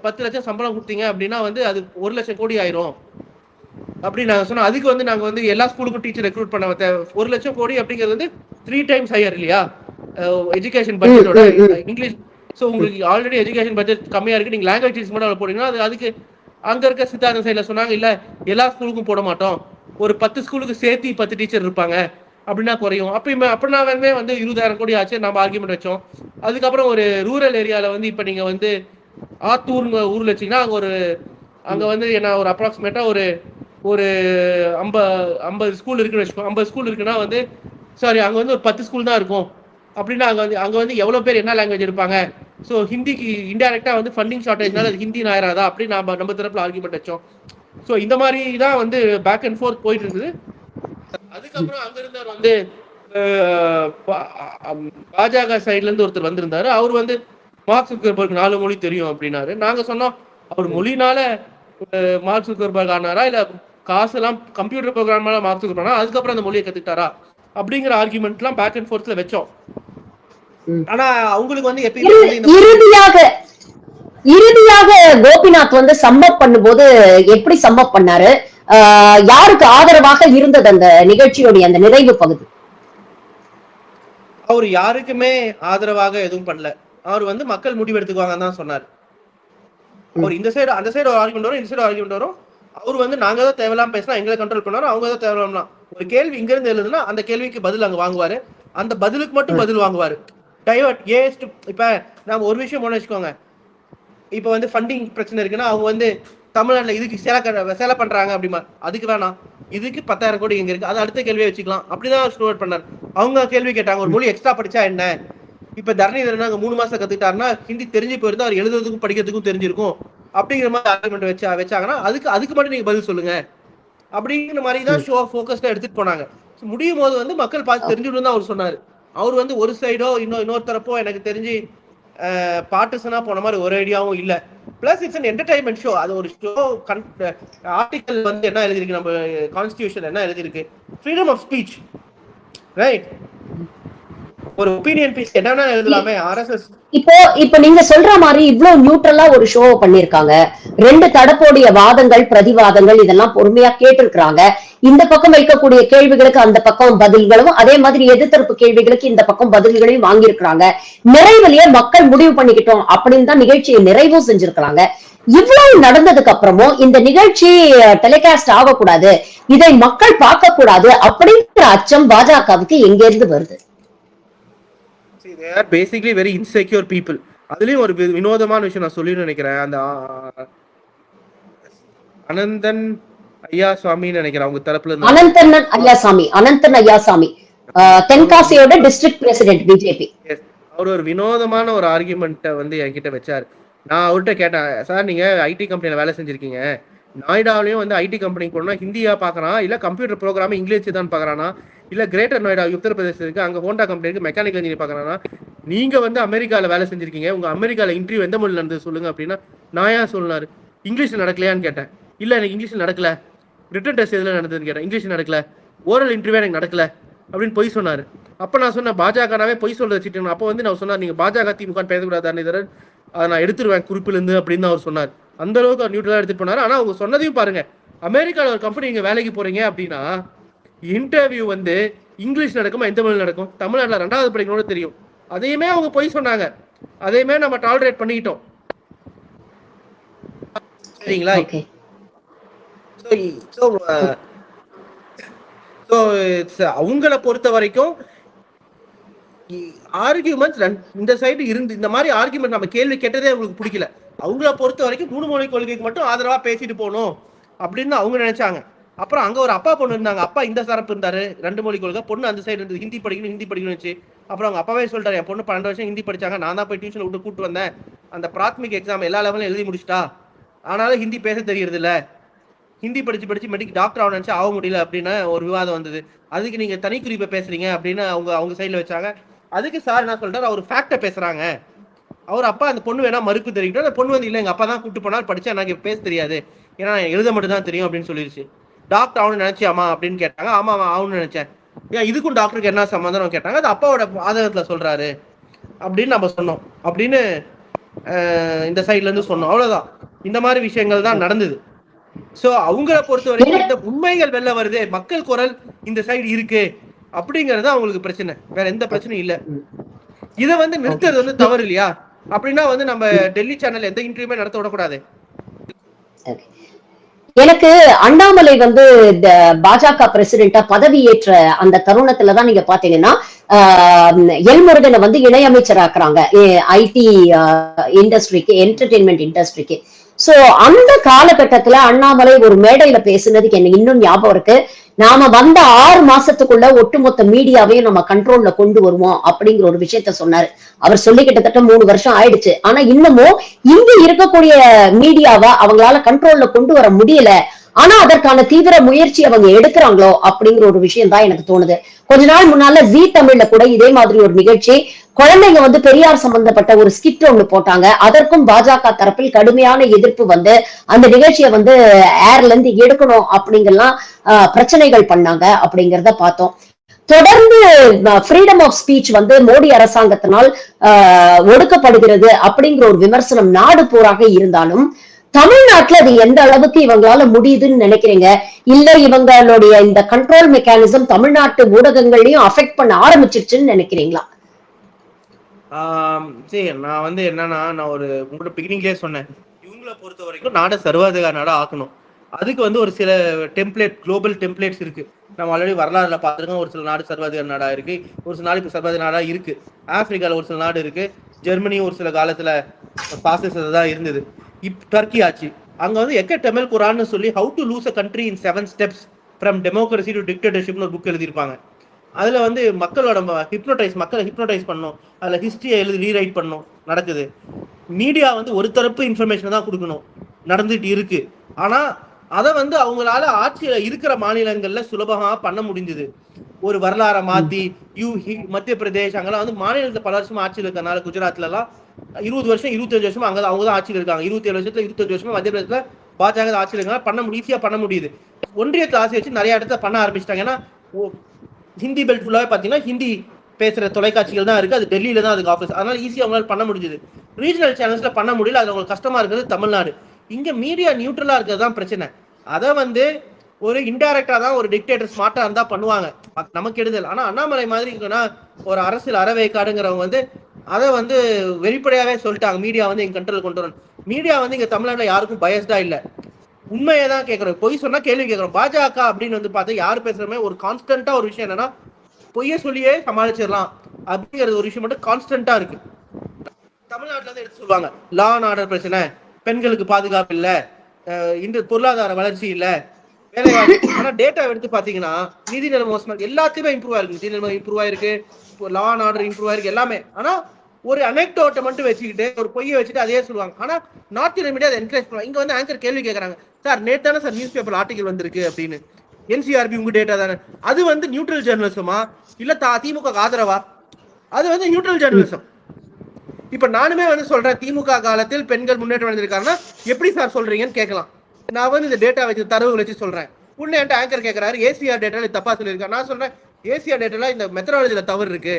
10 லட்சம் சம்பளம் கொடுத்தீங்க அப்படின்னா வந்து அது 1 லட்சம் கோடி ஆயிரும் அப்படின்னு நாங்க சொன்னோம். அதுக்கு வந்து நாங்க வந்து எல்லா ஸ்கூலுக்கும் டீச்சர் ரெக்ரூட் பண்ண 1 லட்சம் கோடி அப்படிங்கிறது வந்து 3 டைம்ஸ் ஹையர் இல்லையா எஜுகேஷன் பட்ஜெட்டோட இங்கிலீஷ். ஸோ உங்களுக்கு ஆல்ரெடி எஜுகேஷன் பட்ஜெட் கம்மியா இருக்கு, நீங்க லாங்குவேஜ் டீச்சர் மட்டும் போட்டீங்கன்னா அதுக்கு அங்க இருக்க சித்தார்த்த சைட்ல சொன்னாங்க, இல்ல எல்லா ஸ்கூலுக்கும் போட மாட்டோம், ஒரு 10 ஸ்கூலுக்கு சேர்த்து 10 டீச்சர் இருப்பாங்க அப்படின்னா குறையும். அப்படின்னா வந்து 20,000 கோடி ஆச்சு, நம்ம ஆர்கியூமெண்ட் வச்சோம். அதுக்கப்புறம் ஒரு ரூரல் ஏரியால வந்து இப்ப நீங்க வந்து ஆத்தூர் ஊர்ல வச்சீங்கன்னா அங்க வந்து என்ன ஒரு அப்ராக்சிமேட்டா ஒரு 50 ஸ்கூல் இருக்குன்னு வச்சுக்கோ, 50 ஸ்கூல் இருக்குன்னா வந்து சாரி அங்க வந்து ஒரு 10 ஸ்கூல் தான் இருக்கும் அப்படின்னா அங்க வந்து எவ்வளவு பேர் என்ன லாங்குவேஜ் இருப்பாங்க? ஸோ ஹிந்திக்கு இன்டைரக்டா வந்து ஃபண்டிங் ஷார்டேஜ்னால அது ஹிந்தி ஆயிராதா அப்படி நம்ம தரப்புல ஆர்கியூமெண்ட் வச்சோம். ஸோ இந்த மாதிரி தான் வந்து பேக் அண்ட் ஃபோர்த் போயிட்டு இருந்தது. அதுக்கப்புறம் அங்க இருந்தவர் வந்து பாஜக சைட்ல இருந்து ஒருத்தர் வந்திருந்தாரு. அவர் வந்து மார்க் சுக்கர்பர்க் 4 மொழி தெரியும் அப்படின்னாரு. நாங்க சொன்னோம், அவர் மொழினால மார்க் சுக்கர்பர்க் ஆனாரா, இல்ல காசு எல்லாம் கம்ப்யூட்டர் ப்ரோக்ராம் மார்க் சுக்கர்பர்க் அதுக்கப்புறம் அந்த மொழியை கத்துக்கிட்டாரா அப்படிங்கிற ஆர்குமெண்ட் எல்லாம் பேக் அண்ட் ஃபோர்த்ல வச்சோம். ஆனா அவங்களுக்கு வந்து இறுதியாக கோபிநாத் வந்து சம்பப் பண்ணும்போது எப்படி சம்பப் பண்ணாரு, யாருக்கு ஆதரவாக இருந்தது அந்த நிகழ்ச்சியோடைய அந்த நிறைவு பகுதி? அவர் யாருக்குமே ஆதரவாக எதுவும் பண்ணல. அவர் வந்து மக்கள் முடிவு எடுத்துக்குவாங்கன்னு தான் சொன்னார். அவர் இந்த சைடு அந்த சைடு ஆர்குமெண்ட் வரும், இந்த சைடு ஆர்குமெண்ட் வரும். அவர் வந்து நாங்க தான் தேவையில்லாம பேசினா எங்களை கண்ட்ரோல் பண்ணாரு, அவங்க தான் தேவையில்லாம ஒரு கேள்வி இங்க இருந்து எழுதுனா அந்த கேள்விக்கு பதில் அங்க வாங்குவாரு, அந்த பதிலுக்கு மட்டும் பதில் வாங்குவாரு. டைவர்ட் இப்ப நாம ஒரு விஷயம் ஒண்ணு வச்சுக்கோங்க, இப்ப வந்து ஃபண்டிங் பிரச்சனை இருக்குன்னா அவங்க வந்து தமிழ்நாட்டுல இதுக்கு சேலை பண்றாங்க அப்படிமா, அதுக்கு வேணாம், இதுக்கு 10,000 கோடி எங்க இருக்கு, அது அடுத்த கேள்வியை வச்சுக்கலாம் அப்படிதான் ஸ்டோர் பண்ணார். அவங்க கேள்வி கேட்டாங்க, ஒரு மொழி எக்ஸ்ட்ரா படிச்சா என்ன? இப்ப தரணிதரன் அங்க 3 மாசம் கத்துக்கிட்டாருன்னா ஹிந்தி தெரிஞ்சு போயிருந்தா அவர் எழுதுறதுக்கும் படிக்கிறதுக்கும் தெரிஞ்சிருக்கும் அப்படிங்கிற மாதிரி ஆர்குமெண்ட் வச்சாங்கன்னா அதுக்கு மட்டும் நீங்க பதில் சொல்லுங்க அப்படிங்கிற மாதிரி தான் ஷோ ஃபோக்கஸ்டா எடுத்துட்டு போனாங்க. முடியும் போது வந்து மக்கள் பார்த்து தெரிஞ்சுட்டு தான் அவர் சொன்னாரு. அவர் வந்து ஒரு சைடோ இன்னொரு தரப்போ எனக்கு தெரிஞ்சு பார்ட்டிசனா போன மாதிரி ஒரு ஐடியாவும் இல்ல. Plus it's an entertainment show. அது ஒரு ஷோ. ஆர்டிகல் வந்து என்ன எழுதிருக்கு, நம்ம கான்ஸ்டிடியூஷன் என்ன எழுதிருக்கு, ஃப்ரீடம் ஆஃப் ஸ்பீச், ரைட்? ஒரு ஒப்பீனியன் பீஸ் என்னன்னா எழுதலாமே. ஆர்எஸ்எஸ் இப்போ நீங்க சொல்ற மாதிரி இவ்வளவு நியூட்ரலா ஒரு ஷோ பண்ணிருக்காங்க. 2 தரப்போடைய வாதங்கள் பிரதிவாதங்கள் இதெல்லாம் பொறுமையா கேட்டிருக்கிறாங்க. இந்த பக்கம் வைக்கக்கூடிய கேள்விகளுக்கு அந்த பக்கம் பதில்களும், அதே மாதிரி எதிர்த்தரப்பு கேள்விகளுக்கு இந்த பக்கம் பதில்களையும் வாங்கியிருக்கிறாங்க. நிறைவுலயே மக்கள் முடிவு பண்ணிக்கிட்டோம் அப்படின்னு தான் நிகழ்ச்சியை நிறைவும் செஞ்சிருக்கிறாங்க. இவ்வளவு நடந்ததுக்கு அப்புறமும் இந்த நிகழ்ச்சி டெலிகாஸ்ட் ஆகக்கூடாது, இதை மக்கள் பார்க்க கூடாது அப்படிங்கிற அச்சம் பாஜகவுக்கு எங்க இருந்து வருது? they are basically very insecure people. அதுலயும் ஒரு வினோதமான விஷயம் நான் சொல்லி நினைக்கிறேன். அந்த அனந்தன் ஐயாசாமின்னு நினைக்கிறேன் அவங்க தரப்புல இருந்து. அனந்தன் ஐயாசாமி தென்காசியோட டிஸ்ட்ரிக்ட் பிரசிடென்ட் பிஜேபி. அவர் ஒரு வினோதமான ஒரு ஆர்குமெண்ட்டை வந்து என்கிட்ட வச்சாரு. நான் அவர்கிட்ட கேட்டேன், சார் நீங்க ஐடி கம்பெனில வேலை செஞ்சிருக்கீங்க, நொய்டாவிலையும் வந்து ஐடி கம்பெனிக்கு போனா ஹிந்தியா பாக்குறான், இல்ல கம்ப்யூட்டர் ப்ரோக்ராம் இங்கிலீஷ் தான் பாக்குறானா, இல்ல கிரேட்டர் நொய்டா உத்தரப்பிரதேசம் இருக்கு அங்க ஹோண்டா கம்பெனி இருக்கு மெக்கானிக்கல் இன்ஜினியர் பாக்குறானா, நீங்க வந்து அமெரிக்கால வேலை செஞ்சிருக்கீங்க, உங்க அமெரிக்கால இன்டர்வியூ எந்த மொழியில நடந்தது சொல்லுங்க அப்படின்னா, நான் ஏன் சொன்னாரு, இங்கிலீஷ்ல நடக்கலையான்னு கேட்டேன். இல்ல எனக்கு இங்கிலீஷ்ல நடக்கல. ரிட்டன் டெஸ்ட் எதுல நடந்ததுன்னு கேட்டேன், இங்கிலீஷ் நடக்கல. ஓரல் இன்டர்வியூ எனக்கு நடக்கல அப்படின்னு பொய் சொன்னாரு. அப்ப நான் சொன்னேன், பாஜகனாவே பொய் சொல்றது வச்சுட்டு. அப்போ வந்து நான் சொன்னார், நீங்க பாஜக திமுக பேசக்கூடாது, அதை நான் எடுத்துருவேன் குறிப்பிலிருந்து அப்படின்னு அவர் சொன்னார். அந்த அளவுக்கு அவர் நியூட்ரலா எடுத்துட்டு போனாரு. ஆனா அவங்க சொன்னதையும் பாருங்க, அமெரிக்கால ஒரு கம்பெனி நீங்க வேலைக்கு போறீங்க அப்படின்னா இன்டர்வியூ வந்து இங்கிலீஷ் நடக்குமா எந்த மொழியில் நடக்கும், தமிழ்நாட்டில் 2வது படிக்கணும்னு தெரியும். அதையுமே அவங்க பொய் சொன்னாங்க. அதையுமே நம்ம டாலரேட் பண்ணிக்கிட்டோம். சரிங்களா? அவங்கள பொறுத்த வரைக்கும் ஆர்கியூமெண்ட்ஸ் இந்த சைடு இருந்து இந்த மாதிரி ஆர்கியூமெண்ட் நம்ம கேள்வி கேட்டதே அவங்களுக்கு பிடிக்கல. அவங்கள பொறுத்த வரைக்கும் 3 மொழி கொள்கைக்கு மட்டும் ஆதரவா பேசிட்டு போகணும் அப்படின்னு அவங்க நினைச்சாங்க. அப்புறம் அங்க ஒரு அப்பா பொண்ணு இருந்தாங்க. அப்பா இந்த தரப்பு இருந்தாரு 2 மொழி கொள்கை, பொண்ணு அந்த சைடு இருந்து ஹிந்தி படிக்கணும் வச்சு. அப்புறம் அவங்க அப்பாவே சொல்லிட்டாரு, என் பொண்ணு 12 வருஷம் ஹிந்தி படிச்சாங்க, நான் தான் போய் டியூஷன் விட்டு கூட்டு வந்தேன், அந்த பிராத்மிக் எக்ஸாம் எல்லா லெவலும் எழுதி முடிச்சிட்டா, ஆனாலும் ஹிந்தி பேச தெரியறது இல்ல, ஹிந்தி படிச்சு மெடிக்கல் டாக்டர் ஆக நினைச்சா ஆக முடியல அப்படின்னு ஒரு விவாதம் வந்தது. அதுக்கு நீங்க தனி குறிப்பை பேசுறீங்க அப்படின்னு அவங்க சைட்ல வச்சாங்க. அதுக்கு சார் என்ன சொல்றாரு, அவர் ஃபேக்டை பேசுறாங்க. அவர் அப்பா அந்த பொண்ணு வேணா மறுப்பு தெரிவிக்கிட்டோம். அந்த பொண்ணு வந்து இல்லை எங்க அப்பா தான் கூப்பிட்டு போனால் படிச்சா எனக்கு பேச தெரியாது, ஏன்னா எழுத மட்டும் தான் தெரியும் அப்படின்னு சொல்லிருச்சு. டாக்டர் ஆகணும்னு நினைச்சியாமா அப்படின்னு கேட்டாங்க. ஆமா ஆகணும்னு நினைச்சேன். ஏன் இதுக்கும் டாக்டருக்கு என்ன சம்பந்தம் கேட்டாங்க. அது அப்பாவோட ஆதரத்துல சொல்றாரு அப்படின்னு நம்ம சொன்னோம் அப்படின்னு இந்த சைட்ல இருந்து சொன்னோம். அவ்வளவுதான். இந்த மாதிரி விஷயங்கள் தான் நடந்தது. சோ அவங்கள பொறுத்த வரைக்கும் இந்த உண்மைகள் வெளில வருது, மக்கள் குரல் இந்த சைடு இருக்கு அப்படிங்கறது அவங்களுக்கு பிரச்சனை, வேற எந்த பிரச்சனையும் இல்ல. இதை வந்து நிறுத்துறது வந்து தவறு இல்லையா? அப்படின்னா வந்து நம்ம டெல்லி சேனல் எந்த இன்டர்வியூமே நடத்த விடக்கூடாது. எனக்கு அண்ணாமலை வந்து இந்த பாஜக பிரசிடென்டா பதவி ஏற்ற அந்த தருணத்துலதான் நீங்க பாத்தீங்கன்னா எல் முருகனை வந்து இணையமைச்சராக்குறாங்க ஐடி இண்டஸ்ட்ரிக்கு, என்டர்டெயின்மெண்ட் இண்டஸ்ட்ரிக்கு. சோ அந்த காலகட்டத்துல அண்ணாமலை ஒரு மேடையில பேசுனதுக்கு எனக்கு இன்னும் ஞாபகம் இருக்கு. நாம வந்த 6 மாசத்துக்குள்ள ஒட்டுமொத்த மீடியாவையும் நம்ம கண்ட்ரோல்ல கொண்டு வருவோம் அப்படிங்கிற ஒரு விஷயத்த சொன்னாரு. அவர் சொல்லி கிட்டத்தட்ட 3 வருஷம் ஆயிடுச்சு. ஆனா இன்னமும் இங்க இருக்கக்கூடிய மீடியாவை அவங்களால கண்ட்ரோல்ல கொண்டு வர முடியல. ஆனா அதற்கான தீவிர முயற்சி அவங்க எடுக்கிறாங்களோ அப்படிங்கிற ஒரு விஷயம் தான் எனக்கு தோணுது. கொஞ்ச நாள் முன்னால ஜீ தமிழ்ல கூட இதே மாதிரி ஒரு நிகழ்ச்சி, குழந்தைங்க வந்து பெரியார் சம்பந்தப்பட்ட ஒரு ஸ்கிட் ஒண்ணு போட்டாங்க. அதற்கும் பாஜக தரப்பில் கடுமையான எதிர்ப்பு வந்து அந்த நிகழ்ச்சியை வந்து ஏர்ல இருந்து எடுக்கணும் அப்படிங்கலாம் பிரச்சனைகள் பண்ணாங்க அப்படிங்கிறத பார்த்தோம். தொடர்ந்து ஃப்ரீடம் ஆஃப் ஸ்பீச் வந்து மோடி அரசாங்கத்தினால் ஒடுக்கப்படுகிறது அப்படிங்கிற ஒரு விமர்சனம் நாடு போராக இருந்தாலும் தமிழ்நாட்டுல அது எந்த அளவுக்கு இவங்களால முடியுதுன்னு நினைக்கிறீங்க? இல்ல இவங்களுடைய இந்த கண்ட்ரோல் மெக்கானிசம் தமிழ்நாட்டு ஊடகங்களையும் அஃபெக்ட் பண்ண ஆரம்பிச்சிருச்சுன்னு நினைக்கிறீங்களா? சரி, நான் வந்து என்னன்னா, நான் ஒரு உங்களோட பிகினிங்லேயே சொன்னேன், இவங்களை பொறுத்த வரைக்கும் நாடை சர்வாதிகார நாடா ஆக்கணும். அதுக்கு வந்து ஒரு சில டெம்ப்ளேட், குளோபல் டெம்ப்ளேட்ஸ் இருக்கு. நம்ம ஆல்ரெடி வரலாறுல பார்த்துருக்கோம். ஒரு சில நாடு சர்வாதிகார நாடா இருக்கு, ஒரு சில நாடு இப்போ சர்வாதிகார நாடா இருக்கு. ஆப்பிரிக்கால ஒரு சில நாடு இருக்கு, ஜெர்மனியும் ஒரு சில காலத்துல பாசிசம் தான் இருந்தது. டர்க்கி ஆச்சு. அங்க வந்து எக்க டெமல் குரான்னு சொல்லி how to lose a country in 7 steps from democracy to டிக்டேட்டர்ஷிப்னு ஒரு புக் எழுதியிருப்பாங்க. அதுல வந்து மக்களை ஹிப்னோடைஸ் பண்ணணும், அதுல ஹிஸ்டரியை எழுதி ரீரைட் பண்ணணும் நடக்குது. மீடியா வந்து ஒரு தரப்பு இன்ஃபர்மேஷன் தான் கொடுக்கணும், நடந்துட்டு இருக்கு. ஆனா அதை வந்து அவங்களால ஆட்சியில இருக்கிற மாநிலங்கள்ல சுலபமா பண்ண முடிஞ்சது. ஒரு வரலாறை மாத்தி மத்திய பிரதேஷ் அங்கெல்லாம் வந்து மாநிலத்தை பல வருஷமா ஆட்சியில் இருக்கிறதுனால, குஜராத்ல எல்லாம் 20 வருஷம் 25 வருஷமா அங்க அவங்க தான் ஆட்சியில் இருக்காங்க. 27 வருஷத்துல 25 வருஷமா மத்திய பிரதேசத்துல பாஜக ஆட்சியில் இருக்காங்க. பண்ண ஈஸியா பண்ண முடியுது. ஒன்றியத்தை ஆசை வச்சு நிறைய இடத்துல பண்ண ஆரம்பிச்சிட்டாங்க. ஏன்னா ஹிந்தி பெல்ட் ஃபுல்லாவே பாத்தீங்கன்னா ஹிந்தி பேசுற தொலைக்காட்சிகள் தான் இருக்கு, அது டெல்லியில தான் அதுக்கு ஆஃபீஸ். அதனால ஈஸியா அவங்களால பண்ண முடிஞ்சது. ரீஜனல் சேனல்ஸ்ல பண்ண முடியல, அது அவங்களுக்கு கஷ்டமா இருக்கிறது தமிழ்நாடு. இங்க மீடியா நியூட்ரலா இருக்கிறது தான் பிரச்சனை. அதை வந்து ஒரு இன்டைரக்டா தான் ஒரு டிக்டேட்டர் ஸ்மார்ட்டா இருந்தா பண்ணுவாங்க, நமக்கு எடுதல். ஆனா அண்ணாமலை மாதிரி இருக்குன்னா ஒரு அரசியல் அறவைக்காடுங்கிறவங்க வந்து அதை வந்து வெளிப்படையாவே சொல்லிட்டாங்க, மீடியா வந்து எங்க கண்ட்ரோல் கொண்டு வரணும். மீடியா வந்து இங்க தமிழ்நாட்டுல யாருக்கும் பயஸ்டா இல்ல, உண்மையை தான் கேட்கறோம். பொய் சொன்னா கேள்வி கேட்கறோம். பாஜக அப்படின்னு வந்து பார்த்தா யாரு பேசுறமே ஒரு கான்ஸ்டன்டா ஒரு விஷயம் என்னன்னா பொய்ய சொல்லியே சமாளிச்சிடலாம் அப்படிங்கிறது ஒரு விஷயம் மட்டும் கான்ஸ்டன்டா இருக்கு. தமிழ்நாட்டுல இருந்து எடுத்து சொல்லுவாங்க, லா அண்ட் ஆர்டர் பிரச்சனை, பெண்களுக்கு பாதுகாப்பு இல்ல, இந்த பொருளாதார வளர்ச்சி இல்ல, வேலைவாய்ப்பு. ஆனா டேட்டா எடுத்து பாத்தீங்கன்னா நிதி நிலைமை மோசமா இருக்கு, எல்லாத்தையுமே இம்ப்ரூவ் ஆயிருக்கு. நிதி நிலைமை இம்ப்ரூவ் ஆயிருக்கு, லா அண்ட் ஆர்டர் இம்ப்ரூவ் ஆயிருக்கு, எல்லாமே. ஆனா ஒரு அனெக்டோட்டை மட்டும் வச்சுக்கிட்டு ஒரு பொய்யை வச்சுட்டு அதே சொல்லுவாங்க. ஆனா நார்த் இந்தியன் மீடியா அதை என்கரேஜ் பண்ணுவாங்க. இங்க வந்து ஆங்கர் கேள்வி கேட்கறாங்க, சார் நேற்று தானே சார் நியூஸ் பேப்பர் ஆர்டிகல் வந்திருக்கு அப்படின்னு, என்சிஆர்பி உங்க டேட்டா தானே, அது வந்து நியூட்ரல் ஜேர்னலிசமா இல்ல திமுக ஆதரவா? அது வந்து நியூட்ரல் ஜேர்னலிசம். இப்ப நானுமே வந்து சொல்றேன், திமுக காலத்தில் பெண்கள் முன்னேற்றம் அடைந்திருக்காங்கன்னா எப்படி சார் சொல்றீங்கன்னு கேட்கலாம். நான் வந்து இந்த டேட்டா வச்சு தரவு வச்சு சொல்றேன். உடனே என்கிட்ட ஆங்கர் கேட்கறாரு, ஏசிஆர் டேட்டால தப்பா சொல்லியிருக்காரு. நான் சொல்றேன், ஏசிஆர் டேட்டால இந்த மெத்தடாலஜில தவறு இருக்கு.